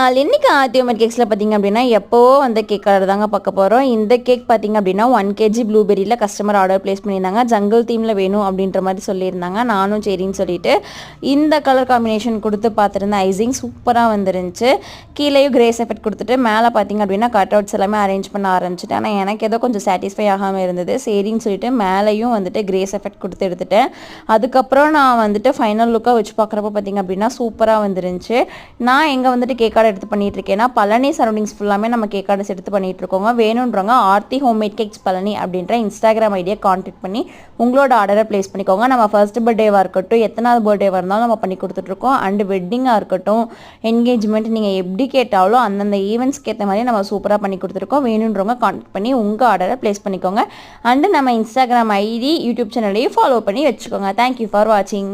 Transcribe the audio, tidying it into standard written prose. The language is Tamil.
நாள் இன்னைக்கு ஆர்டிஎம்ஆர் கேக்ஸில் பார்த்தீங்க அப்படின்னா எப்போவோ வந்து கேக் கலர் தாங்க பார்க்க போகிறோம். இந்த கேக் பார்த்தீங்க அப்படின்னா 1 kg ப்ளூபெரியில் கஸ்டமர் ஆர்டர் ப்ளேஸ் பண்ணியிருந்தாங்க. ஜங்கிள் தீமில் வேணும் அப்படின்ற மாதிரி சொல்லியிருந்தாங்க. நானும் சரின்னு சொல்லிட்டு இந்த கலர் காம்பினேஷன் கொடுத்து பார்த்துருந்தேன். ஐசிங் சூப்பராக வந்துருந்துச்சு. கீழேயும் கிரேஸ் எஃபெக்ட் கொடுத்துட்டு மேலே பார்த்தீங்க அப்படின்னா கட் அவுட்ஸ் எல்லாமே அரேஞ்ச் பண்ண ஆரம்பிச்சிட்டேன். ஆனால் எனக்கு ஏதோ கொஞ்சம் சாட்டிஸ்ஃபை ஆகாமல் இருந்தது. சரின்னு சொல்லிட்டு மேலேயும் வந்துட்டு கிரேஸ் எஃபெக்ட் கொடுத்து எடுத்துட்டேன். அதுக்கப்புறம் நான் வந்துட்டு ஃபைனல் லுக்காக வச்சு பார்க்குறப்ப பார்த்தீங்க அப்படின்னா சூப்பராக வந்துருந்துச்சு. நான் எங்கே வந்துட்டு கேக் ஆர்டர் எடுத்து பண்ணிட்டு இருக்கேன்னா பழனி சரௌண்டிங்ஸ் ஃபுல்லாமே நம்ம கேக் ஆர்டர்ஸ் எடுத்து பண்ணிட்டு இருக்கோங்க. வேணுன்றவங்க ஆர்த்தி ஹோம்மேட் கேக்ஸ் பழனி அப்படின்ற இன்ஸ்டாகிராம் ஐடியா கான்டாக்ட் பண்ணி உங்களோட ஆர்டரை பிளேஸ் பண்ணிக்கோங்க. நம்ம ஃபர்ஸ்ட் பர்த்டேவாக இருக்கட்டும், எத்தனாவது பர்த்டேவாக இருந்தாலும் நம்ம பண்ணி கொடுத்துட்ருக்கோம். அண்ட் வெட்டிங்காக இருக்கட்டும், என்கேஜ்மெண்ட், நீங்கள் எப்படி கேட்டாலும் அந்தந்த ஈவெண்ட்ஸ்க்கு ஏற்ற மாதிரி நம்ம சூப்பராக பண்ணி கொடுத்துருக்கோம். வேணுன்றவங்க கான்டாக்ட் பண்ணி உங்கள் ஆர்டரை பிளேஸ் பண்ணிக்கோங்க. அண்டு நம்ம இன்ஸ்டாகிராம் ஐடி யூடியூப் சேனலையும் ஃபாலோ பண்ணி வச்சுக்கோங்க. தேங்க்யூ ஃபார் வாட்சிங்.